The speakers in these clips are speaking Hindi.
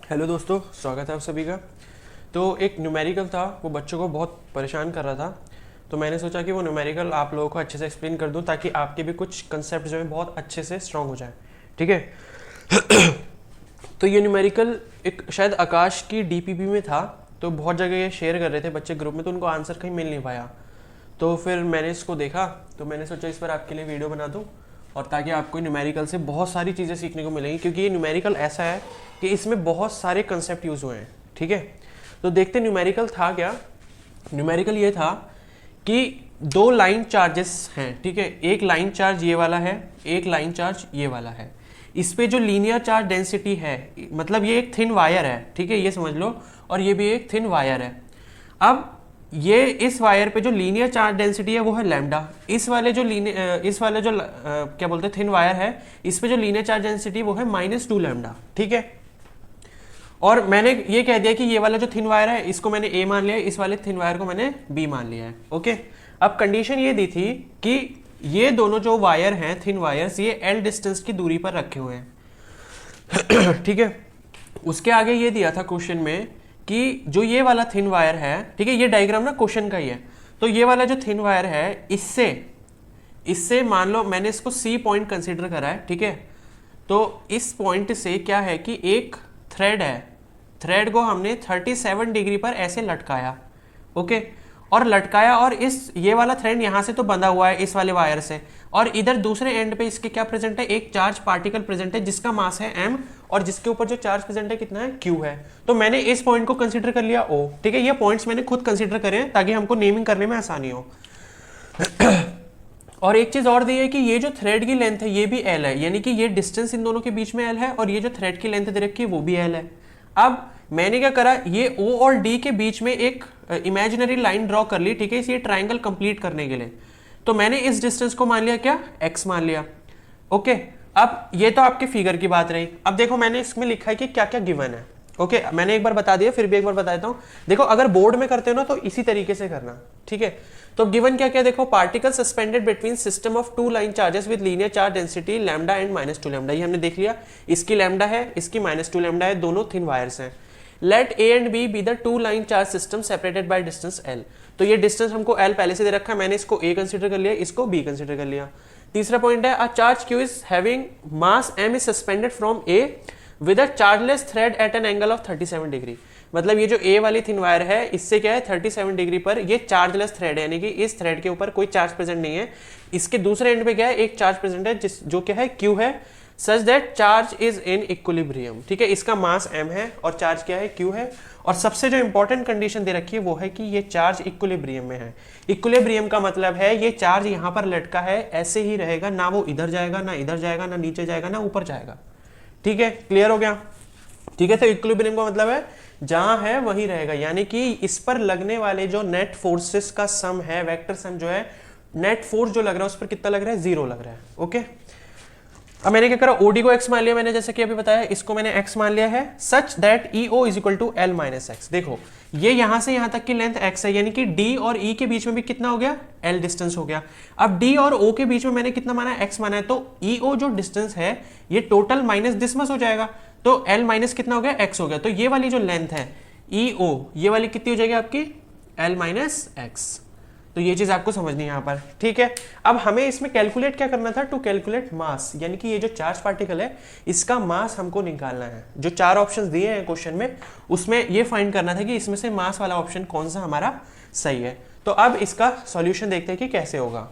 हेलो दोस्तों, स्वागत है आप सभी का। तो एक न्यूमेरिकल था, वो बच्चों को बहुत परेशान कर रहा था। तो मैंने सोचा कि वो न्यूमेरिकल आप लोगों को अच्छे से एक्सप्लेन कर दूं ताकि आपके भी कुछ कंसेप्ट जो है बहुत अच्छे से स्ट्रांग हो जाए। ठीक है। तो ये न्यूमेरिकल एक शायद आकाश की डीपीपी में था, तो बहुत जगह ये शेयर कर रहे थे बच्चे ग्रुप में, तो उनको आंसर कहीं मिल नहीं पाया। तो फिर मैंने इसको देखा, तो मैंने सोचा इस पर आपके लिए वीडियो बना दूं, और ताकि आपको न्यूमेरिकल से बहुत सारी चीज़ें सीखने को मिलेंगी, क्योंकि ये न्यूमेरिकल ऐसा है कि इसमें बहुत सारे कंसेप्ट यूज़ हुए हैं। ठीक है। तो देखते न्यूमेरिकल था क्या। न्यूमेरिकल ये था कि दो लाइन चार्जेस हैं। ठीक है, एक लाइन चार्ज ये वाला है, एक लाइन चार्ज ये वाला है। इस पे जो लीनियर चार्ज डेंसिटी है, मतलब ये एक थिन वायर है, ठीक है, ये समझ लो, और ये भी एक थिन वायर है। अब ये इस वायर पे जो लीनियर चार्ज डेंसिटी है वो है लैम्डा। इस वाले जो क्या बोलते हैं थिन वायर है, इस पे जो लीनियर चार्ज डेंसिटी वो है -2 लैम्डा। ठीक है। और मैंने ये कह दिया कि ये वाला जो थिन वायर है इसको मैंने ए मान लिया, इस वाले थिन वायर को मैंने बी मान लिया है। ओके। अब कंडीशन ये दी थी कि ये दोनों जो वायर हैं थिन वायर्स, ये एल डिस्टेंस की दूरी पर रखे हुए हैं। ठीक है। उसके आगे ये दिया था क्वेश्चन में कि जो ये वाला थिन वायर है, ठीक है, ये डायग्राम ना क्वेश्चन का ही है, तो ये वाला जो थिन वायर है इससे इससे मान लो मैंने इसको सी पॉइंट कंसीडर करा है। ठीक है। तो इस पॉइंट से क्या है कि एक थ्रेड है, थ्रेड को हमने 37 डिग्री पर ऐसे लटकाया। ओके। और लटकाया, और इस ये वाला थ्रेड यहां से तो बंधा हुआ है इस वाले वायर से, और इधर दूसरे एंड पे इसके क्या प्रेजेंट है, एक चार्ज पार्टिकल प्रेजेंट है जिसका मास है m, और जिसके ऊपर जो चार्ज प्रेजेंट है कितना है, q है। तो मैंने इस पॉइंट को कंसीडर कर लिया O। ठीक है, ये पॉइंट्स मैंने खुद कंसीडर करे हैं ताकि हमको नेमिंग करने में आसानी हो। और एक चीज और दी है कि ये जो थ्रेड की लेंथ है ये भी L है, यानी कि ये डिस्टेंस इन दोनों के बीच में L है, और ये जो थ्रेड की लेंथ दे रखी है वो भी L है। अब मैंने क्या करा, ये O और D के बीच में एक इमेजिनरी लाइन ड्रॉ कर ली। ठीक है, इसे ट्राइंगल कंप्लीट करने के लिए। तो मैंने इस डिस्टेंस को मान लिया क्या, x मान लिया। ओके। अब ये तो आपके फिगर की बात रही। अब देखो मैंने इसमें लिखा है कि क्या क्या गिवन है। ओके, मैंने एक बार बता दिया, फिर भी एक बार बता देता हूं। देखो अगर बोर्ड में करते हो ना तो इसी तरीके से करना। ठीक है। तो गिवन क्या क्या देखो, particle suspended between system of two line charges with linear charge density lambda and -2 lambda, ये हमने देख लिया। इसकी लैम्डा है, इसकी -2 लैम्डा है, दोनों थिन वायर्स हैं। Let A and B be the two line charge system separated by distance L. तो ये डिस्टेंस हमको एल पहले से दे रखा है, मैंने इसको ए कंसीडर कर लिया, इसको बी कंसीडर कर लिया। तीसरा पॉइंट है, a charge Q is having mass M is suspended from A with a chargeless thread at an angle of 37 degree. मतलब ये जो ए वाली थिन वायर है इससे क्या है 37 डिग्री पर ये चार्जलेस थ्रेड है, यानी कि इस थ्रेड के ऊपर कोई चार्ज प्रेजेंट नहीं है। इसके दूसरे एंड पे क्या है, एक चार्ज प्रेजेंट है जो क्या है, क्यू है, such that charge is in equilibrium. ठीक है, इसका मास m है और चार्ज क्या है, q है। और सबसे जो इंपॉर्टेंट कंडीशन दे रखी है वो है कि ये चार्ज इक्विलिब्रियम में है। इक्विलिब्रियम का मतलब है ये चार्ज यहां पर लटका है, ऐसे ही रहेगा, ना वो इधर जाएगा, ना इधर जाएगा, ना नीचे जाएगा, ना ऊपर जाएगा। ठीक है, क्लियर हो गया। ठीक है, तो इक्विलिब्रियम का मतलब है जहां है वहीं रहेगा, यानी कि इस पर लगने वाले जो नेट फोर्सेस का सम है, वेक्टर सम जो है, नेट फोर्स जो लग रहा है उस पर कितना लग रहा है, 0 लग रहा है। ओके। अब मैंने क्या करा, ओडी को x मान लिया, मैंने जैसे कि अभी बताया, इसको मैंने x मान लिया है, such that EO is equal to L minus x. देखो ये यहां से यहां तक की लेंथ x है, यानी कि D और E के बीच में भी कितना हो गया, L डिस्टेंस हो गया। अब D और O के बीच में मैंने कितना माना, x माना है, तो EO जो डिस्टेंस है ये टोटल माइनस डिस्टेंस हो जाएगा, तो L माइनस कितना हो गया, x हो गया। तो ये वाली जो लेंथ है EO, ये वाली कितनी हो जाएगी आपकी, L माइनस एक्स। तो ये चीज आपको समझनी है यहाँ पर। ठीक है। अब हमें इसमें कैलकुलेट क्या करना था, टू कैलकुलेट मास, यानी कि ये जो चार्ज पार्टिकल है इसका मास हमको निकालना है। जो 4 ऑप्शंस दिए हैं क्वेश्चन में उसमें ये फाइंड करना था कि इसमें से मास वाला ऑप्शन कौन सा हमारा सही है। तो अब इसका सॉल्यूशन देखते हैं कि कैसे होगा।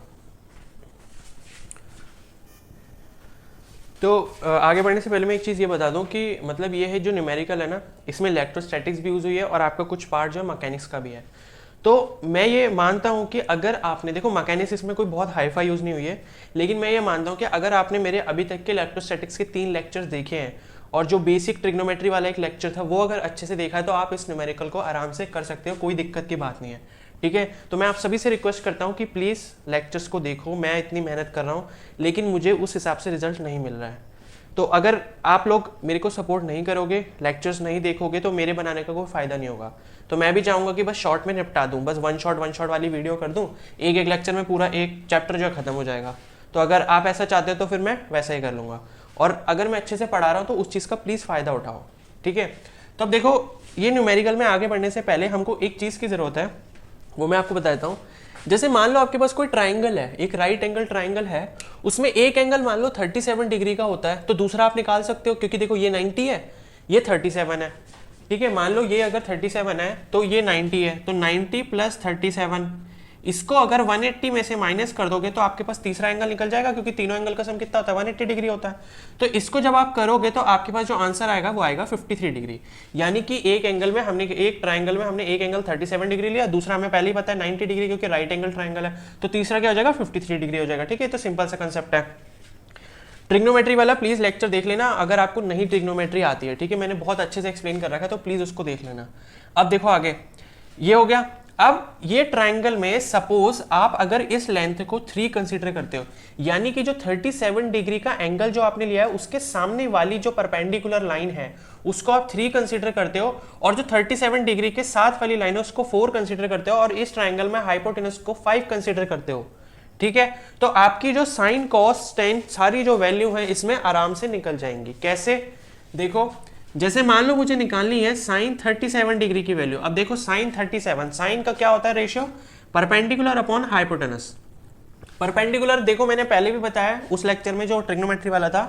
तो आगे बढ़ने से पहले मैं एक चीज़ ये बता दूं कि मतलब ये है जो न्यूमेरिकल है ना, इसमें इलेक्ट्रोस्टैटिक्स भी यूज हुई है और आपका कुछ पार्ट जो है मैकेनिक्स का भी है। तो मैं ये मानता हूं कि अगर आपने, देखो मैकेनिक्स इसमें कोई बहुत हाई फाई यूज नहीं हुई है, लेकिन मैं ये मानता हूं कि अगर आपने मेरे अभी तक के इलेक्ट्रोस्टैटिक्स के 3 लेक्चर्स देखे हैं और जो बेसिक ट्रिग्नोमेट्री वाला एक लेक्चर था वो अगर अच्छे से देखा है तो आप इस न्यूमेरिकल को आराम से कर सकते हो, कोई दिक्कत की बात नहीं है। ठीक है। तो मैं आप सभी से रिक्वेस्ट करता हूँ कि प्लीज़ लेक्चर्स को देखो, मैं इतनी मेहनत कर रहा हूँ लेकिन मुझे उस हिसाब से रिजल्ट नहीं मिल रहा है। तो अगर आप लोग मेरे को सपोर्ट नहीं करोगे, लेक्चर्स नहीं देखोगे, तो मेरे बनाने का कोई फायदा नहीं होगा। तो मैं भी चाहूंगा कि बस शॉर्ट में निपटा दूं, बस वन शॉट वाली वीडियो कर दूं, एक लेक्चर में पूरा एक चैप्टर जो है खत्म हो जाएगा। तो अगर आप ऐसा चाहते हो तो फिर मैं वैसा ही कर लूंगा, और अगर मैं अच्छे से पढ़ा रहा हूँ तो उस चीज़ का प्लीज़ फ़ायदा उठाओ। ठीक है। तो अब देखो ये न्यूमेरिकल में आगे बढ़ने से पहले हमको एक चीज़ की ज़रूरत है, वो मैं आपको बताता हूँ। जैसे मान लो आपके पास कोई ट्राइंगल है, एक राइट एंगल ट्राइंगल है, उसमें एक एंगल मान लो 37 डिग्री का होता है, तो दूसरा आप निकाल सकते हो, क्योंकि देखो ये 90 है, ये 37 है, ठीक है। मान लो ये अगर 37 है तो ये 90 है, तो 90 प्लस 37, इसको अगर 180 में से माइनस कर दोगे तो आपके पास तीसरा एंगल निकल जाएगा, क्योंकि तीनों एंगल का सम कितना होता है, 180 डिग्री होता है। तो इसको जब आप करोगे तो आपके पास जो आंसर आएगा वो आएगा 53 डिग्री। यानी कि एक एंगल में हमने, एक ट्राइंगल में हमने एक एंगल 37 डिग्री लिया, दूसरा हमें पहले ही पता है 90 डिग्री, क्योंकि राइट एंगल ट्राइंगल है, तो तीसरा क्या हो जाएगा, 53 डिग्री हो जाएगा, ठीक है। तो सिंपल सा कंसेप्ट है। ट्रिग्नोमेट्री वाला प्लीज लेक्चर देख लेना अगर आपको नहीं ट्रिग्नोमेट्री आती है, ठीक है, मैंने बहुत अच्छे से एक्सप्लेन कर रखा है, तो प्लीज उसको देख लेना। अब देखो आगे, ये हो गया। अब ये ट्रायंगल में सपोज आप अगर इस लेंथ को 3 कंसीडर करते हो, यानी कि जो 37 डिग्री का एंगल जो आपने लिया है उसके सामने वाली जो परपेंडिकुलर लाइन है उसको आप 3 कंसीडर करते हो, और जो 37 डिग्री के साथ वाली लाइन है उसको 4 कंसीडर करते हो, और इस ट्रायंगल में हाइपोटेनस को 5 कंसीडर करते हो, ठीक है। तो आपकी जो साइन कॉस टेन सारी जो वैल्यू है इसमें आराम से निकल जाएंगी। कैसे, देखो जैसे मान लो मुझे निकालनी है साइन 37 डिग्री की वैल्यू। अब देखो साइन 37, साइन का क्या होता है ratio, perpendicular upon hypotenuse. Perpendicular देखो मैंने पहले भी बताया उस लेक्चर में जो ट्रिग्नोमेट्री वाला था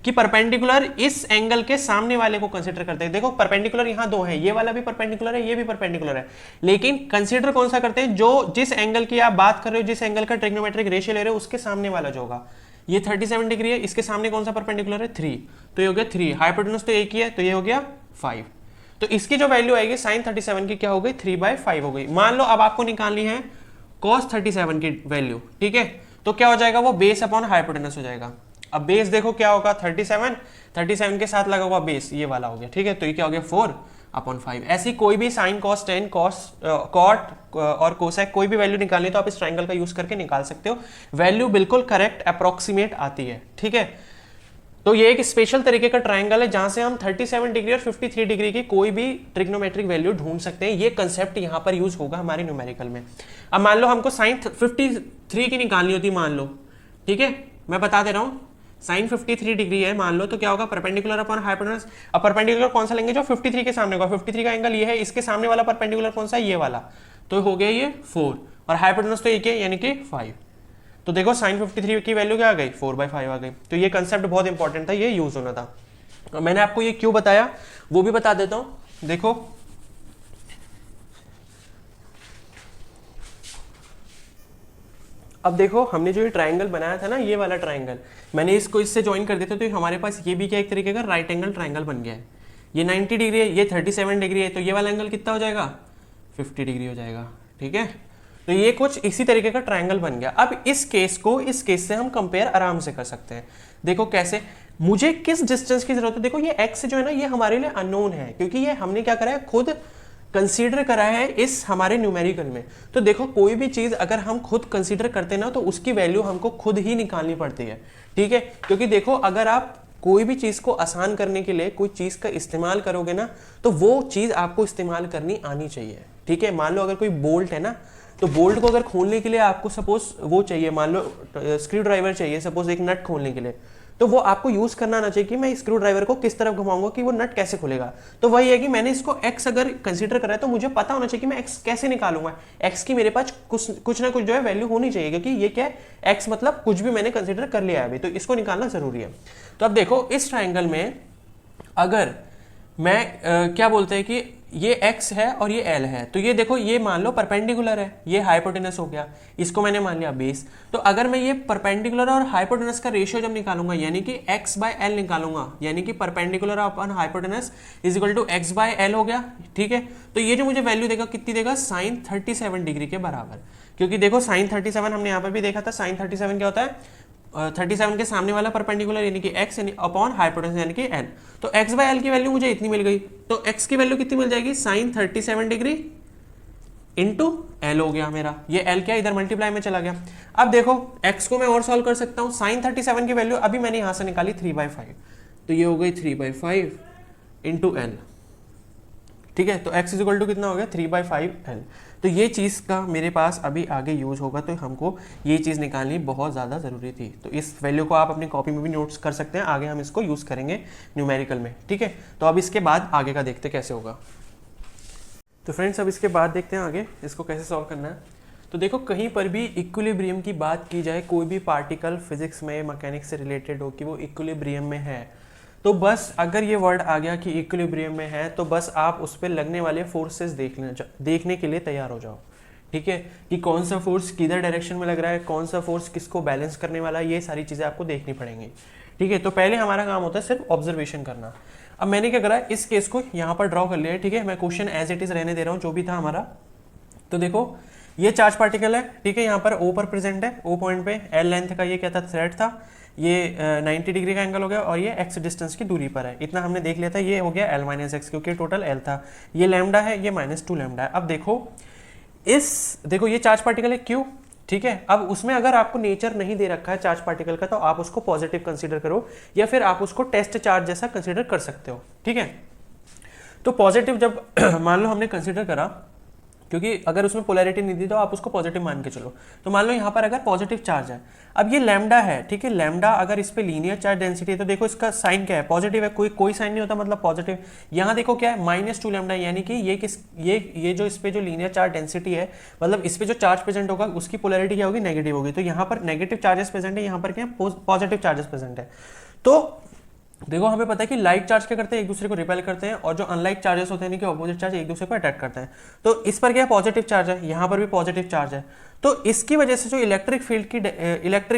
कि परपेंडिकुलर इस एंगल के सामने वाले को कंसीडर करते हैं। देखो परपेंडिकुलर यहाँ 2 है, ये वाला भी परपेंडिकुलर है, ये भी परपेंडिकुलर है, लेकिन कंसीडर कौन सा करते हैं, जो जिस एंगल की आप बात कर रहे हो, जिस एंगल का ट्रिग्नोमेट्रिक रेशियो ले रहे हो उसके सामने वाला जो होगा। ये 37 डिग्री है, इसके सामने कौन सा परपेंडिकुलर है, 3, तो ये हो गया 3, हाइपोटेनस तो एक ही है, तो ये हो गया 5। तो इसकी जो वैल्यू आएगी साइन 37 की क्या हो गई, 3/5 हो गई। मान लो अब आपको निकालनी है कॉस 37 की वैल्यू, ठीक है, तो क्या हो जाएगा, वो बेस अपॉन हाइपोटेनस हो जाएगा। अब बेस देखो क्या होगा, 37 के साथ लगा हुआ बेस ये वाला हो गया, ठीक है, तो ये क्या हो गया 4/5। ऐसी कोई भी sine cos tan cos cot और कोसेक कोई भी वैल्यू निकालनी तो आप इस ट्रायंगल का यूज करके निकाल सकते हो, वैल्यू बिल्कुल करेक्ट अप्रोक्सीमेट आती है, ठीक है। तो ये एक स्पेशल तरीके का ट्रायंगल है जहां से हम 37 डिग्री और 53 डिग्री की कोई भी ट्रिग्नोमेट्रिक वैल्यू ढूंढ सकते हैं। ये कंसेप्ट यहां पर यूज होगा हमारे न्यूमेरिकल में। अब मान लो हमको साइन 53 की निकालनी होती मान लो, ठीक है, मैं बता दे रहा हूं, साइन 53 डिग्री है मान लो, तो क्या होगा, परपेंडिकुलर अपॉन हाइपोटेनस। अब परपेंडिकुलर कौन सा लेंगे, जो 53 के सामने होगा, 53 का एंगल ये है, इसके सामने वाला परपेंडिकुलर कौन सा है, ये वाला, तो हो गया ये 4, और हाइपोटेनस तो एक है यानी कि 5। तो देखो साइन 53 की वैल्यू क्या आ गई, 4/5 आ गई। तो ये कंसेप्ट बहुत इंपॉर्टेंट था, ये यूज होना था। और मैंने आपको ये क्यों बताया वो भी बता देता हूं। देखो अब देखो हमने जो ये ट्रायंगल बनाया था ना, ये वाला ट्रायंगल, मैंने इसको इससे ज्वाइन कर दिया था, तो हमारे पास ये भी क्या एक तरीके का राइट एंगल ट्रायंगल बन गया है। ये 90 डिग्री है, ये 37 डिग्री है, तो ये वाला एंगल कितना हो जाएगा, 50 डिग्री हो जाएगा, ठीक है। तो ये कुछ इसी तरीके का ट्रायंगल बन गया। अब इस केस को इस केस से हम कंपेयर आराम से कर सकते हैं। देखो कैसे, मुझे किस डिस्टेंस की जरूरत है, देखो ये x जो है ना, ये हमारे लिए अननोन है, क्योंकि ये हमने क्या करा है, खुद कंसीडर करा है इस हमारे न्यूमेरिकल में। तो देखो कोई भी चीज अगर हम खुद कंसीडर करते हैं ना, तो उसकी वैल्यू हमको खुद ही निकालनी पड़ती है, ठीक है। क्योंकि देखो अगर आप कोई भी चीज को आसान करने के लिए कोई चीज का इस्तेमाल करोगे ना, तो वो चीज आपको इस्तेमाल करनी आनी चाहिए, ठीक है। मान लो अगर कोई बोल्ट है ना, तो बोल्ट को अगर खोलने के लिए आपको सपोज वो चाहिए, मान लो स्क्रू ड्राइवर चाहिए सपोज एक नट खोलने के लिए, तो वो आपको यूज करना आना चाहिए कि मैं स्क्रू ड्राइवर को किस तरफ घुमाऊंगा कि वो नट कैसे खुलेगा। तो वही है कि मैंने इसको x अगर कंसीडर करा है तो मुझे पता होना चाहिए कि मैं x कैसे निकालूंगा, x की मेरे पास कुछ ना कुछ जो है वैल्यू होनी चाहिए, क्योंकि ये क्या है, x मतलब कुछ भी मैंने कंसीडर कर लिया है अभी, तो इसको निकालना जरूरी है। तो अब देखो इस ट्राइंगल में अगर मैं क्या बोलते हैं कि ये x है और ये l है, तो ये देखो ये मान लो परपेंडिकुलर है, ये हाइपोटेनस हो गया, इसको मैंने मान लिया बेस। तो अगर मैं ये परपेंडिकुलर और हाइपोटेनस का रेशियो जब निकालूंगा, यानी कि x/l निकालूंगा, यानी कि perpendicular upon hypotenuse is equal to x/l हो गया, ठीक है। तो ये जो मुझे वैल्यू देगा कितनी देगा, साइन 37 डिग्री के बराबर। क्योंकि देखो साइन 37 हमने यहाँ पर भी देखा था, साइन 37 क्या होता है, 37 के सामने वाला परपेंडिकुलर यानी कि x अपॉन हाइपोटेनस यानी कि l। तो x/l की वैल्यू मुझे इतनी मिल गई, तो x की वैल्यू कितनी मिल जाएगी, साइन 37 डिग्री इंटू l हो गया मेरा, ये l क्या इधर मल्टीप्लाई में चला गया। अब देखो x को मैं और सॉल्व कर सकता हूँ, साइन 37 की वैल्यू अभी मैंने यहां से निकाली 3/5, तो ये हो गई 3/5 इंटू l, ठीक है, तो x इक्वल टू कितना हो गया 3/5l। तो ये चीज़ का मेरे पास अभी आगे यूज होगा, तो हमको ये चीज़ निकालनी बहुत ज़्यादा ज़रूरी थी। तो इस वैल्यू को आप अपनी कॉपी में भी नोट्स कर सकते हैं, आगे हम इसको यूज़ करेंगे न्यूमेरिकल में। ठीक है, तो अब इसके बाद आगे का देखते कैसे होगा। तो फ्रेंड्स अब इसके बाद देखते हैं आगे इसको कैसे सॉल्व करना है। तो देखो कहीं पर भी इक्विलिब्रियम की बात की जाए, कोई भी पार्टिकल फिजिक्स में मैकेनिक्स से रिलेटेड हो कि वो इक्विलिब्रियम में है, तो बस अगर ये वर्ड आ गया कि इक्विलिब्रियम में है, तो बस आप उस पर लगने वाले फोर्सेस देखने के लिए तैयार हो जाओ। ठीक है, कि कौन सा फोर्स किधर डायरेक्शन में लग रहा है, कौन सा फोर्स किसको बैलेंस करने वाला है, ये सारी चीज़ें आपको देखनी पड़ेंगी। ठीक है, तो पहले हमारा काम होता है सिर्फ ऑब्जर्वेशन करना। अब मैंने क्या करा है, इस केस को यहाँ पर ड्रॉ कर लिया है। ठीक है, मैं क्वेश्चन एज इट इज रहने दे रहा हूँ जो भी था हमारा। तो देखो ये चार्ज पार्टिकल है, ठीक है, यहाँ पर O पर प्रेजेंट है, O पॉइंट पे L लेंथ का ये क्या था, थ्रेड था, ये 90 डिग्री का एंगल हो गया और ये x डिस्टेंस की दूरी पर है। इतना हमने देख लिया था, ये हो गया L - x क्योंकि टोटल L था, ये लैम्डा है, ये -2 लैम्डा है। अब देखो ये चार्ज पार्टिकल है Q। ठीक है, अब उसमें अगर आपको नेचर नहीं दे रखा है चार्ज पार्टिकल का, तो आप उसको पॉजिटिव कंसीडर करो या फिर आप उसको टेस्ट चार्ज जैसा कंसीडर कर सकते हो। ठीक है, तो पॉजिटिव जब मान लो हमने कंसीडर करा, क्योंकि अगर उसमें पोलैरिटी नहीं दी तो आप उसको पॉजिटिव मान के चलो। तो मान लो यहाँ पर अगर पॉजिटिव चार्ज है, अब ये लैम्डा है, ठीक है, लैम्डा अगर इस पे लीनियर चार्ज डेंसिटी है तो देखो इसका साइन क्या है, पॉजिटिव है, कोई साइन नहीं होता मतलब पॉजिटिव। यहाँ देखो क्या है, -2 लैम्डा, यानी कि ये जो इस पे जो लीनियर चार्ज डेंसिटी है, मतलब इस पे जो चार्ज प्रेजेंट होगा उसकी पोलैरिटी क्या होगी, नेगेटिव होगी। तो यहाँ पर नेगेटिव चार्जेस प्रेजेंट है, यहाँ पर क्या पॉजिटिव चार्जेस प्रेजेंट है। तो देखो हमें पता है कि लाइक चार्ज क्या करते हैं, एक दूसरे को रिपेल करते हैं, और जो अनलाइक चार्जेस होते हैं यानी कि ऑपोजिट चार्ज एक दूसरे को अटैक करते हैं। तो इस पर क्या है, पॉजिटिव चार्ज है, यहाँ पर भी पॉजिटिव चार्ज है। तो इसकी वजह से जो इलेक्ट्रिक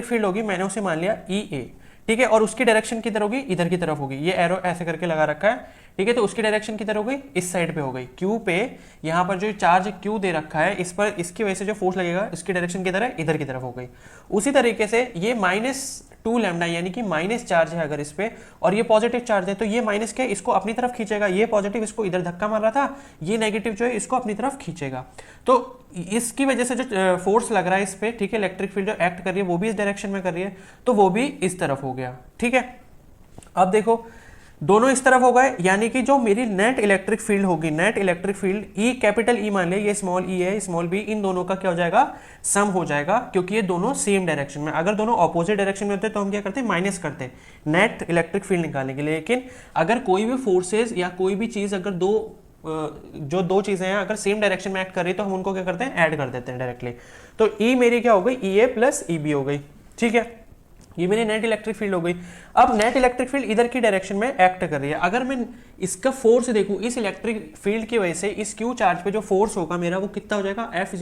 फील्ड होगी, मैंने उसे मान लिया EA। ठीक है, और उसकी डायरेक्शन किधर होगी, इधर की तरफ होगी। ये एरो ऐसे करके लगा रखा है, ठीक है, तो उसकी डायरेक्शन किधर हो गई, इस साइड पे हो गई, Q पे। यहाँ पर जो चार्ज Q दे रखा है इस पर, इसकी वजह से जो फोर्स लगेगा इसकी डायरेक्शन किधर है, इधर की तरफ हो गई। उसी तरीके से ये -2 लैम्डा यानी कि माइनस चार्ज है अगर इस पे, और ये पॉजिटिव चार्ज है, तो ये माइनस क्या है, इसको अपनी तरफ खींचेगा। ये पॉजिटिव इसको इधर धक्का मार रहा था, ये नेगेटिव जो है इसको अपनी तरफ खींचेगा। तो इसकी वजह से जो फोर्स लग रहा है इस पे, ठीक है, इलेक्ट्रिक फील्ड जो एक्ट कर रही है वो भी इस डायरेक्शन में कर रही है, तो वो भी इस तरफ हो गया। ठीक है, अब देखो दोनों इस तरफ हो गए, यानी कि जो मेरी नेट इलेक्ट्रिक फील्ड होगी, net electric field E, capital E मान ले, ये स्मॉल e है, स्मॉल b, इन दोनों का क्या हो जाएगा, सम हो जाएगा, क्योंकि ये दोनों सेम डायरेक्शन में। अगर दोनों ऑपोजिट डायरेक्शन में होते तो हम क्या करते, माइनस करते नेट इलेक्ट्रिक फील्ड निकालने के लिए। लेकिन अगर कोई भी फोर्सेज या कोई भी चीज अगर दो चीजें हैं अगर सेम डायरेक्शन में एक्ट कर रही है तो हम उनको क्या करते हैं, ऐड कर देते हैं डायरेक्टली। तो E मेरी क्या हो गई, EA प्लस EB हो गई। ठीक है, ये मेरी नेट इलेक्ट्रिक फील्ड हो गई। अब नेट इलेक्ट्रिक फील्ड इधर की डायरेक्शन में एक्ट कर रही है। अगर मैं इसका फोर्स देखूं, इस इलेक्ट्रिक फील्ड की वजह से इस Q चार्ज पे जो फोर्स होगा मेरा, वो कितना हो जाएगा, F =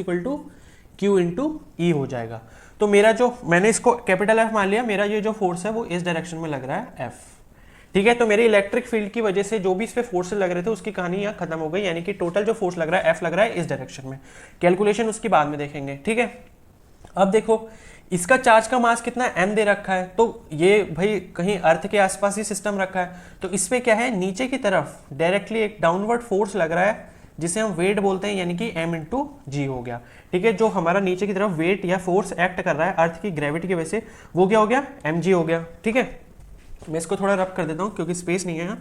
Q × E हो जाएगा। तो मेरा जो, मैंने इसको कैपिटल F मान लिया, मेरा ये जो फोर्स है वो इस डायरेक्शन में लग रहा है F। ठीक है, तो मेरी इलेक्ट्रिक फील्ड की वजह से जो भी इस पे फोर्स लग रहे थे उसकी कहानी यहाँ खत्म हो गई, यानी कि टोटल जो फोर्स लग रहा है F लग रहा है इस डायरेक्शन में। कैलकुलेशन उसकी बाद में देखेंगे। ठीक है, अब देखो इसका चार्ज का मास कितना है, m दे रखा है, तो ये भाई कहीं अर्थ के आसपास ही सिस्टम रखा है, तो इस पे क्या है, नीचे की तरफ डायरेक्टली एक डाउनवर्ड फोर्स लग रहा है जिसे हम वेट बोलते हैं, यानी कि m × g हो गया। ठीक है, जो हमारा नीचे की तरफ वेट या फोर्स एक्ट कर रहा है अर्थ की ग्रेविटी की वजह से, वो क्या हो गया, mg हो गया। ठीक है, मैं इसको थोड़ा रब कर देता हूँ क्योंकि स्पेस नहीं है यहाँ,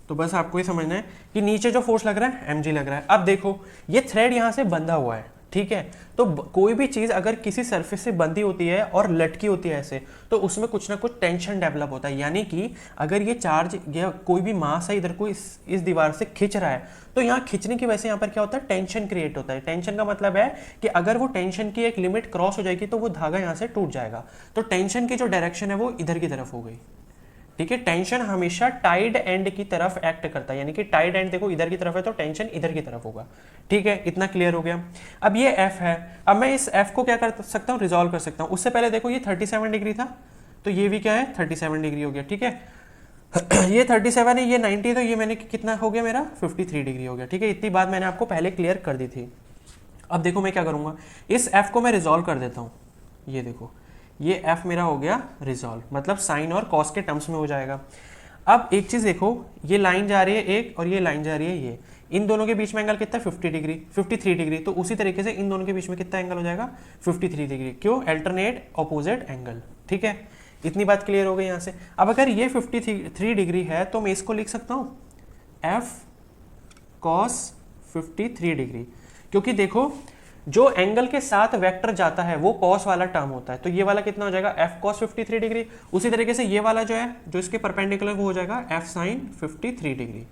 तो बस आपको ये समझना है कि नीचे जो फोर्स लग रहा है mg लग रहा है। अब देखो ये थ्रेड यहाँ से बंधा हुआ है, ठीक है, तो कोई भी चीज अगर किसी सरफेस से बंधी होती है और लटकी होती है ऐसे, तो उसमें कुछ ना कुछ टेंशन डेवलप होता है। यानी कि अगर ये चार्ज या कोई भी मास है इधर को इस दीवार से खींच रहा है, तो यहाँ खींचने की वजह से यहाँ पर क्या होता है, टेंशन क्रिएट होता है। टेंशन का मतलब है कि अगर वो टेंशन की एक लिमिट क्रॉस हो जाएगी तो वो धागा यहाँ से टूट जाएगा। तो टेंशन की जो डायरेक्शन है वो इधर की तरफ हो गई। ठीक है, टेंशन हमेशा टाइड एंड की तरफ एक्ट करता है, यानी कि टाइड एंड देखो इधर की तरफ है तो टेंशन इधर की तरफ होगा। ठीक है, इतना क्लियर हो गया। अब ये F है, अब मैं इस F को क्या कर सकता हूँ, रिजॉल्व कर सकता हूँ। उससे पहले देखो ये 37 डिग्री था, तो ये भी क्या है, 37 डिग्री हो गया। ठीक है, ये 37 है, ये 90, तो ये मैंने कितना हो गया, मेरा 53 डिग्री हो गया। ठीक है, इतनी बात मैंने आपको पहले क्लियर कर दी थी। अब देखो मैं क्या करूँगा, इस F को मैं रिजॉल्व कर देता हूँ। ये देखो ये F मेरा हो गया रिजॉल्व, मतलब साइन और कॉस के टर्म्स में हो जाएगा। अब एक चीज देखो, ये लाइन जा रही है एक और ये लाइन जा रही है ये, इन दोनों के बीच में एंगल कितना है, 53 डिग्री। तो उसी तरीके से इन दोनों के बीच में कितना एंगल हो जाएगा, 53 डिग्री। क्यों, अल्टरनेट ऑपोजिट एंगल। ठीक है, इतनी बात क्लियर हो गई यहाँ से। अब अगर ये 53 डिग्री है तो मैं इसको लिख सकता हूँ F cos 53 डिग्री, क्योंकि देखो जो एंगल के साथ वेक्टर जाता है वो cos वाला टर्म होता है, तो ये वाला कितना हो जाएगा f cos 53 डिग्री। उसी तरीके से ये वाला जो है जो इसके परपेंडिकुलर वो हो जाएगा f sin 53 डिग्री।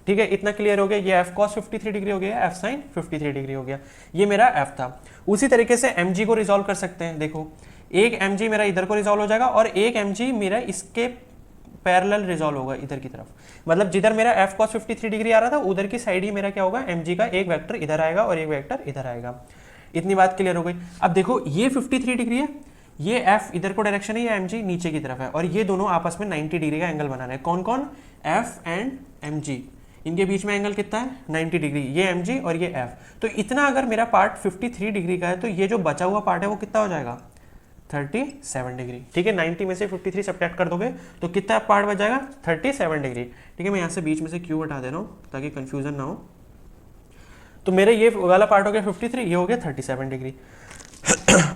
ठीक है, इतना क्लियर हो गया, ये f cos 53 डिग्री हो गया, f sin 53 डिग्री हो गया, ये मेरा f था। उसी तरीके से mg को रिजॉल्व कर सकते हैं, देखो एक mg मेरा इधर को रिजॉल्व हो जाएगा और एक mg मेरा इसके पैरेलल रिजॉल्व होगा इधर की तरफ, मतलब जिधर मेरा f cos 53 डिग्री आ रहा था उधर की साइड ही मेरा क्या होगा, mg का एक वेक्टर इधर आएगा और एक वेक्टर इधर आएगा। इतनी बात क्लियर हो गई। अब देखो ये 53 डिग्री है, ये f इधर को डायरेक्शन है, ये mg नीचे की तरफ है, और ये दोनों आपस में 90 डिग्री का एंगल बना रहे हैं। कौन कौन, f एंड mg, इनके बीच में एंगल कितना है 90 डिग्री, ये mg और ये f। तो इतना अगर मेरा पार्ट 53 डिग्री का है तो ये जो बचा हुआ पार्ट है वो कितना हो जाएगा 37 डिग्री। ठीक है, 90 में से 53 सब्ट्रैक्ट कर दोगे तो कितना पार्ट बच जाएगा 37 डिग्री। ठीक है, मैं यहाँ से बीच में से क्यू हटा दे रहा हूँ ताकि कंफ्यूजन ना हो। तो मेरे ये वाला पार्ट हो गया 53, ये हो गया 37 डिग्री।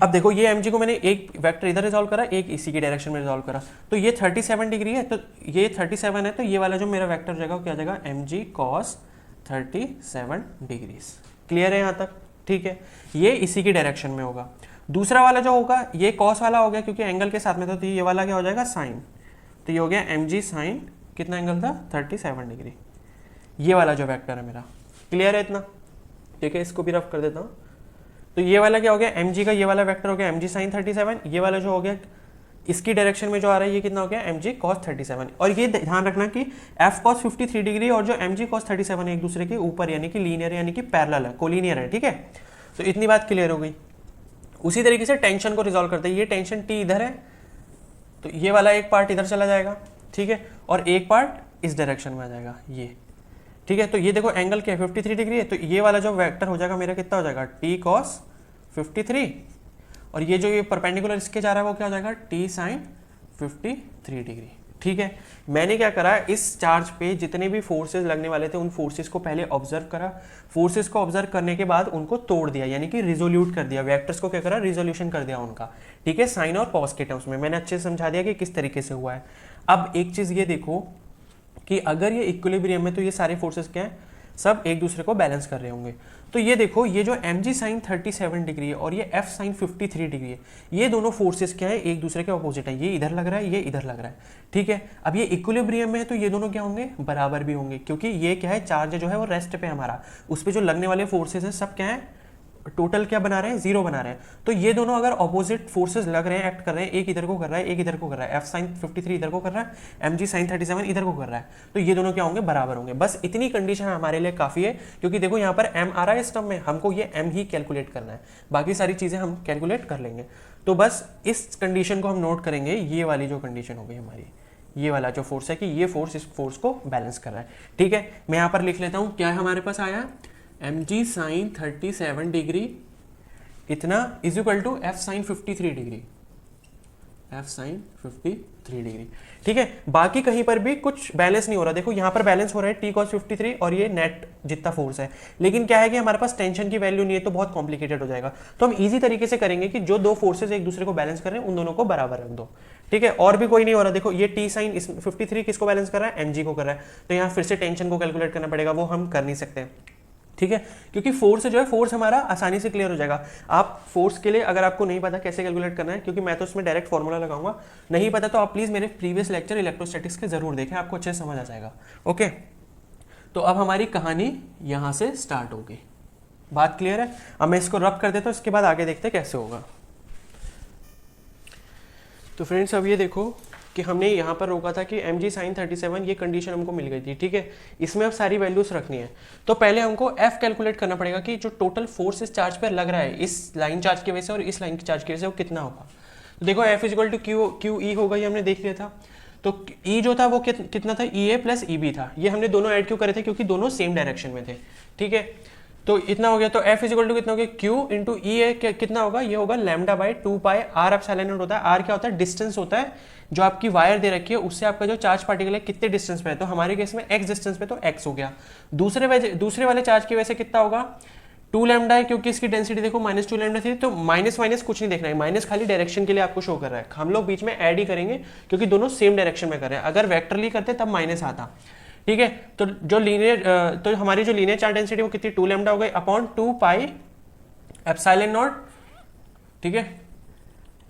अब देखो ये mg को मैंने एक वेक्टर इधर रिजॉल्व करा, एक इसी की डायरेक्शन में रिजॉल्व करा, तो ये 37 डिग्री है, तो ये 37 है, तो ये वाला जो मेरा वेक्टर हो जाएगा वो क्या हो जाएगा mg cos 37 डिग्री। क्लियर है यहाँ तक? ठीक है, ये इसी की डायरेक्शन में होगा। दूसरा वाला जो होगा ये cos वाला हो गया क्योंकि एंगल के साथ में था, तो ये वाला क्या हो जाएगा sin, तो ये हो गया mg sin कितना एंगल था 37 डिग्री, ये वाला जो वेक्टर है मेरा। क्लियर है इतना? ठीक है, इसको भी रफ कर देता हूँ। तो ये वाला क्या हो गया mg का, ये वाला वेक्टर हो गया mg sin 37, ये वाला जो हो गया इसकी डायरेक्शन में जो आ रहा है ये कितना हो गया mg cos 37। और ये ध्यान रखना कि f cos 53 डिग्री और जो mg cos 37 एक दूसरे के ऊपर यानी कि लीनियर यानी कि पैरेलल है, कोलिनियर है। ठीक है, तो इतनी बात क्लियर हो गई। उसी तरीके से टेंशन को रिजॉल्व करते हैं, ये टेंशन t इधर है तो ये वाला एक पार्ट इधर चला जाएगा, ठीक है, और एक पार्ट इस डायरेक्शन में आ जाएगा ये। ठीक है, तो ये देखो एंगल क्या है 53 डिग्री है, तो ये वाला जो वेक्टर हो जाएगा मेरा कितना हो जाएगा t cos 53, और ये जो ये परपेंडिकुलर इसके जा रहा है वो क्या हो जाएगा t sin 53 डिग्री। ठीक है, मैंने क्या करा, इस चार्ज पे जितने भी फोर्सेस लगने वाले थे उन फोर्सेस को पहले ऑब्जर्व करा, फोर्सेस को ऑब्जर्व करने के बाद उनको तोड़ दिया यानी कि रिजोल्यूट कर दिया, वेक्टर्स को क्या करा, रिजोल्यूशन कर दिया उनका। ठीक है, साइन और कॉस के टर्म्स में मैंने अच्छे से समझा दिया कि किस तरीके से हुआ है। अब एक चीज ये देखो कि अगर ये इक्विलिब्रियम में तो ये सारे फोर्सेस क्या है, सब एक दूसरे को बैलेंस कर रहे होंगे। तो ये देखो ये जो mg sin 37 डिग्री है और ये f sin 53 डिग्री है, ये दोनों फोर्सेस क्या है, एक दूसरे के अपोजिट है, ये इधर लग रहा है, ये इधर लग रहा है। ठीक है, अब ये इक्विलिब्रियम में है तो ये दोनों क्या होंगे, बराबर भी होंगे, क्योंकि ये क्या है, चार्ज जो है वो रेस्ट पे हमारा, उस पर जो लगने वाले फोर्सेस हैं सब क्या है, टोटल क्या बना रहे हैं, जीरो बना रहे हैं। तो ये दोनों अगर ऑपोजिट फोर्सेस लग रहे हैं, एक्ट कर रहे हैं, एक इधर को कर रहा है, एक इधर को कर रहा है, f sin 53 इधर को कर रहा है, mg sin 37 इधर को कर रहा है, तो ये दोनों क्या होंगे, बराबर होंगे। बस इतनी कंडीशन हमारे लिए काफी है, क्योंकि देखो यहाँ पर m आ रहा है इस टर्म में, हमको ये m ही कैलकुलेट करना है, बाकी सारी चीजें हम कैलकुलेट कर लेंगे। तो बस इस कंडीशन को हम नोट करेंगे, ये वाली जो कंडीशन होगी हमारी, ये वाला जो फोर्स है कि ये फोर्स इस फोर्स को बैलेंस कर रहा है। ठीक है, मैं यहाँ पर लिख लेता हूँ, क्या हमारे पास आया, mg sin 37 डिग्री इतना is equal to f sin 53 degree, f sin 53 degree. ठीक है, बाकी कहीं पर भी कुछ बैलेंस नहीं हो रहा, देखो यहाँ पर बैलेंस हो रहा है t cos 53 और ये नेट जितना फोर्स है, लेकिन क्या है कि हमारे पास टेंशन की वैल्यू नहीं है तो बहुत कॉम्प्लिकेटेड हो जाएगा। तो हम इजी तरीके से करेंगे कि जो दो फोर्सेस एक दूसरे को बैलेंस कर रहे हैं उन दोनों को बराबर रख दो। ठीक है, और भी कोई नहीं हो रहा, देखो ये t sin 53 किसको बैलेंस कर रहा है, mg को कर रहा है, तो यहाँ फिर से टेंशन को कैलकुलेट करना पड़ेगा, वो हम कर नहीं सकते। ठीक है, क्योंकि फोर्स जो है, फोर्स हमारा आसानी से क्लियर हो जाएगा। आप फोर्स के लिए अगर आपको नहीं पता कैसे कैलकुलेट करना है, क्योंकि मैं तो उसमें डायरेक्ट फॉर्मूला लगाऊंगा, नहीं पता तो आप प्लीज मेरे प्रीवियस लेक्चर इलेक्ट्रोस्टैटिक्स के जरूर देखें, आपको अच्छे से समझ आ जाएगा। ओके, तो अब हमारी कहानी यहां से स्टार्ट होगी, बात क्लियर है? अब मैं इसको रब कर देता हूं, इसके बाद आगे देखते हैं कैसे होगा। तो फ्रेंड्स अब ये देखो कि हमने यहाँ पर रोका था कि mg sin 37 ये कंडीशन हमको मिल गई थी। ठीक है, इसमें अब सारी वैल्यूज रखनी है, तो पहले हमको f कैलकुलेट करना पड़ेगा कि जो टोटल फोर्स इस चार्ज पर लग रहा है, इस लाइन चार्ज की वजह से और इस लाइन की चार्ज की वजह से, वो कितना होगा। तो देखो f equal to Q E होगा, ये हमने देख लिया था। तो E जो था वो कितना था, EA प्लस EB था, ये हमने दोनों ऐड क्यों करे थे, क्योंकि दोनों सेम डायरेक्शन में थे। ठीक है, तो इतना हो गया, तो f इक्वल टू कितना हो गया, q इंटू ई ए कितना होगा, ये होगा lambda by 2 pi r epsilon naught होता है। r क्या होता है, डिस्टेंस होता है, जो आपकी वायर दे रखी है उससे आपका जो चार्ज पार्टिकल है कितने डिस्टेंस पे है, तो हमारे केस में x डिस्टेंस पे तो x हो गया। दूसरे वाले चार्ज की वजह से कितना होगा, 2 लैम्डा है, क्योंकि इसकी डेंसिटी देखो -2 लैम्डा थी, तो माइनस माइनस कुछ नहीं देखना है, माइनस खाली डायरेक्शन के लिए आपको शो कर रहा है। हम लोग बीच में ऐड ही करेंगे क्योंकि दोनों सेम डायरेक्शन में कर रहे हैं, अगर वेक्टरली करते तब माइनस आता। ठीक है। तो जो लीनियर तो हमारी जो लीनियर चार्ज डेंसिटी वो कितनी 2 लैम्डा हो गई अपॉन 2 पाई एप्सिलॉन नॉट, ठीक है।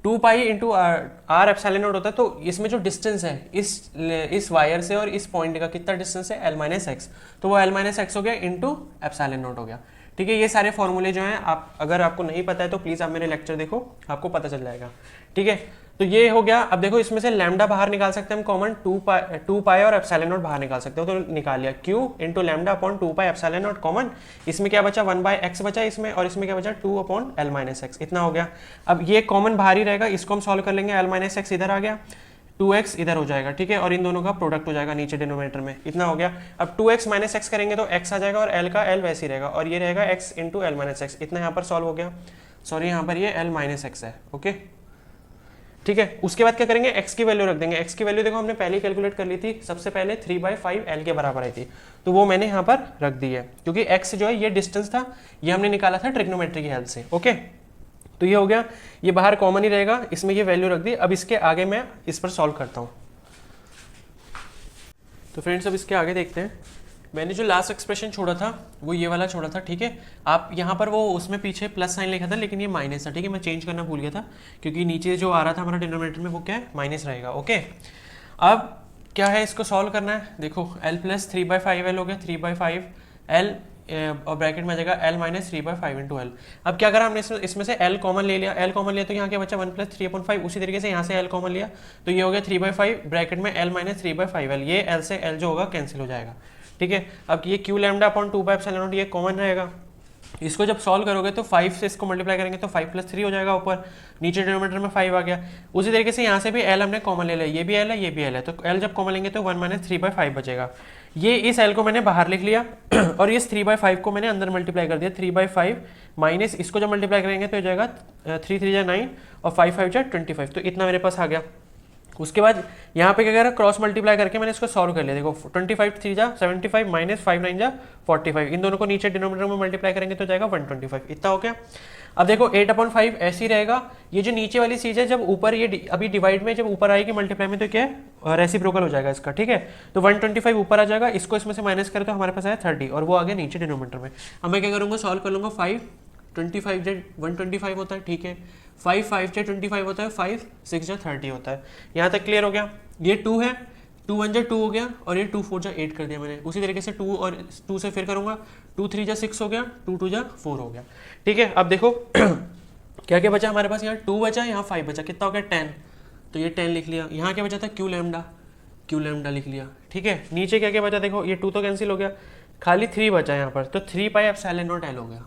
2 pi into R epsilon naught होता है। तो इसमें जो डिस्टेंस है इस वायर से और इस पॉइंट का कितना डिस्टेंस है, एल माइनस एक्स, तो वो एल माइनस एक्स हो गया इंटू एप्सिलॉन नॉट हो गया, ठीक है। ये सारे फॉर्मूले जो हैं आप अगर आपको नहीं पता है तो प्लीज आप मेरे लेक्चर देखो, आपको पता चल जाएगा, ठीक है। तो ये हो गया। अब देखो इसमें से लैम्डा बाहर निकाल सकते हैं हम कॉमन, 2 पाई और एप्सिलॉन नॉट बाहर निकाल सकते हो, तो निकाल लिया q into lambda upon 2 pi epsilon not common. इसमें क्या बचा 1 बाय एक्स बचा इसमें, और इसमें क्या बचा 2 अपॉन एल माइनस एक्स, इतना हो गया। अब ये कॉमन बाहर ही रहेगा, इसको हम सॉल्व कर लेंगे, एल माइनस एक्स इधर आ गया, 2x इधर हो जाएगा, ठीक है, और इन दोनों का प्रोडक्ट हो जाएगा नीचे डिनोमिनेटर में, इतना हो गया। अब 2x माइनस एक्स करेंगे तो x आ जाएगा और l का l वैसे ही रहेगा, और ये रहेगा x into L minus x, इतना यहाँ पर सॉल्व हो गया। सॉरी यहाँ पर ये l माइनस एक्स है, ओके, ठीक है। उसके बाद क्या करेंगे, x की वैल्यू रख देंगे। x की वैल्यू देखो हमने पहले कैलकुलेट कर ली थी, सबसे पहले 3/5 l के बराबर आई थी, तो वो मैंने यहाँ पर रख दी है, क्योंकि x जो है ये डिस्टेंस था, ये हमने निकाला था ट्रिग्नोमेट्री की हेल्प से, ओके। तो ये हो गया, ये बाहर कॉमन ही रहेगा, इसमें ये वैल्यू रख दी। अब इसके आगे मैं इस पर सॉल्व करता हूँ। तो फ्रेंड्स अब इसके आगे देखते हैं। मैंने जो लास्ट एक्सप्रेशन छोड़ा था वो ये वाला छोड़ा था, ठीक है। आप यहाँ पर वो उसमें पीछे प्लस साइन लिखा था लेकिन ये माइनस था, ठीक है, मैं चेंज करना भूल गया था, क्योंकि नीचे जो आ रहा था हमारा डिनोमिनेटर में वो क्या है, माइनस रहेगा, ओके। अब क्या है, इसको सॉल्व करना है। देखो l प्लस 3/5l हो गया, 3/5l और ब्रैकेट में आ जाएगा l माइनस 3/5 इंटू एल। अब क्या करा हमने इसमें से l कॉमन ले लिया, l कॉमन लिया तो यहाँ क्या बचा 1 प्लस 3/5, उसी तरीके से यहाँ से l कॉमन लिया तो ये हो गया 3/5 ब्रैकेट में l माइनस 3/5l, ये l से l जो होगा कैंसिल हो जाएगा, ठीक है। अब ये q lambda upon 2 pi epsilon not ये कॉमन रहेगा। इसको जब सॉल्व करोगे तो 5 से इसको मल्टीप्लाई करेंगे तो 5 प्लस 3 हो जाएगा, ऊपर नीचे डिनोमिनेटर में 5 आ गया। उसी तरीके से यहाँ से भी l हमने कॉमन ले लिया, ये भी l है ये भी l है, तो l जब कॉमन लेंगे तो 1 माइनस 3/5 बचेगा। ये इस l को मैंने बाहर लिख लिया और इस 3/5 को मैंने अंदर मल्टीप्लाई कर दिया, 3/5 माइनस इसको जब मल्टीप्लाई करेंगे तो हो जाएगा 3 3 9 और 5 5 25, तो इतना मेरे पास आ गया। उसके बाद यहाँ पे क्या कह रहा है, क्रॉस मल्टीप्लाई करके मैंने इसको सॉल्व कर लिया। देखो 25 3 जा 75 माइनस 5 9 जा 45, इन दोनों को नीचे डिनोमिनेटर में मल्टीप्लाई करेंगे तो जाएगा 125, इतना हो गया। अब देखो 8/5 ऐसे ही रहेगा। ये जो नीचे वाली चीज़ है जब ऊपर ये अभी डिवाइड में जब ऊपर आएगी मल्टीप्लाई में तो क्या है, रेसिप्रोकल हो जाएगा इसका, ठीक है। तो 125 ऊपर आ जाएगा, इसको इसमें से माइनस करें तो हमारे पास आया 30 और वो आ गया नीचे डिनोमिनेटर में। अब मैं क्या करूँगा, सॉल्व कर लूँगा। 5 25 जे 125 होता है, ठीक है, 5 5 जे 25 होता है, 5 6 जे 30 होता है। यहाँ तक क्लियर हो गया। ये 2 है, 2 1 जा 2 हो गया और ये 2 4 जा 8 कर दिया मैंने। उसी तरीके से 2 और 2 से फिर करूँगा, 2 3 जा 6 हो गया, 2 2 जा 4 हो गया, ठीक है। अब देखो क्या क्या बचा हमारे पास, यहाँ 2 बचा, यहाँ 5 बचा, कितना हो गया 10, तो ये 10 लिख लिया। यहाँ क्या बचा था क्यू लैम्डा लिख लिया, ठीक है। नीचे क्या क्या बचा, देखो ये 2 तो कैंसिल हो गया, खाली 3 बचा यहाँ पर, तो 3 पाई एप्सिलॉन नॉट एल हो गया,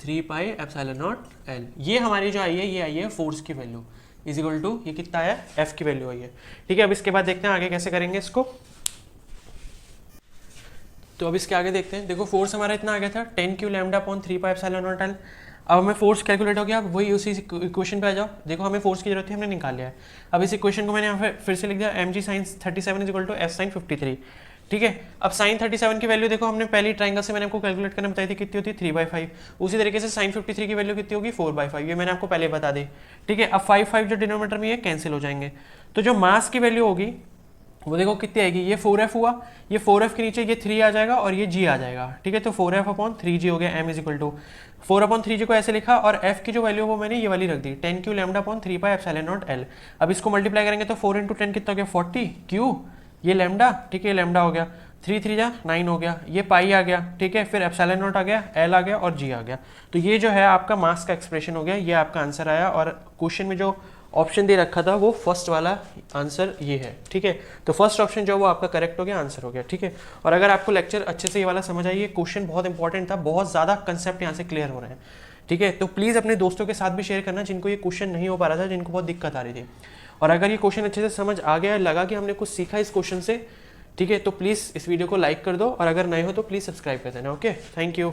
3 पाई एप्सिलॉन नॉट एल। ये हमारी जो आई है ये आई है फोर्स की वैल्यू इज इक्वल टू ये कितना आया, एफ की वैल्यू आई है, ठीक है। अब इसके बाद देखते हैं आगे कैसे करेंगे इसको। तो अब इसके आगे देखते हैं। देखो फोर्स हमारा इतना आ गया था 10 Q lambda upon 3 pi epsilon naught L. अब हमें फोर्स कैलकुलेट हो गया, अब वही उसी इक्वेशन पे आ जाओ। देखो हमें फोर्स की जरूरत थी, हमने निकाल लिया है। अब इस इक्वेशन को मैंने यहाँ फिर से लिख दिया, mg sin 37 is equal to f sin 53, ठीक है। अब sin 37 की वैल्यू देखो हमने पहली ट्राइंगल से मैंने आपको कैलकुलेट करना बताई थी, कितनी होती है 3/5। उसी तरीके से sin 53 की वैल्यू कितनी होगी 4/5, ये मैंने आपको पहले बता दी, ठीक है। अब 5 5 जो डिनोमिनेटर में ये कैंसिल हो जाएंगे, तो जो मास की वैल्यू होगी वो देखो कितनी आएगी, ये 4f हुआ, ये 4f के नीचे ये 3 आ जाएगा और ये g आ जाएगा, ठीक है। तो 4f अपॉन 3g हो गया, m is equal to 4/3g को ऐसे लिखा और f की जो वैल्यू वो मैंने ये वाली रख दी, 10 Q lambda upon 3 pi epsilon naught L. अब इसको मल्टीप्लाई करेंगे तो 4 × 10 कितना हो गया 40 क्यू, ये लैम्डा, ठीक है, ये लैम्डा हो गया, 3 3 जा 9 हो गया, ये पाई आ गया, ठीक है, फिर एप्सिलॉन नॉट आ गया, एल आ गया और जी आ गया। तो ये जो है आपका मास का एक्सप्रेशन हो गया, ये आपका आंसर आया। और क्वेश्चन में जो ऑप्शन दे रखा था वो फर्स्ट वाला आंसर ये है, ठीक है। तो फर्स्ट ऑप्शन जो वो आपका करेक्ट हो गया, आंसर हो गया, ठीक है। और अगर आपको लेक्चर अच्छे से ये वाला समझ आई, ये क्वेश्चन बहुत इंपॉर्टेंट था, बहुत ज़्यादा कंसेप्ट यहाँ से क्लियर हो रहे हैं, ठीक है। तो प्लीज़ अपने दोस्तों के साथ भी शेयर करना जिनको ये क्वेश्चन नहीं हो पा रहा था, जिनको बहुत दिक्कत आ रही थी। और अगर ये क्वेश्चन अच्छे से समझ आ गया, लगा कि हमने कुछ सीखा इस क्वेश्चन से, ठीक है, तो प्लीज़ इस वीडियो को लाइक कर दो और अगर नए हो तो प्लीज़ सब्सक्राइब कर देना, ओके। Thank you.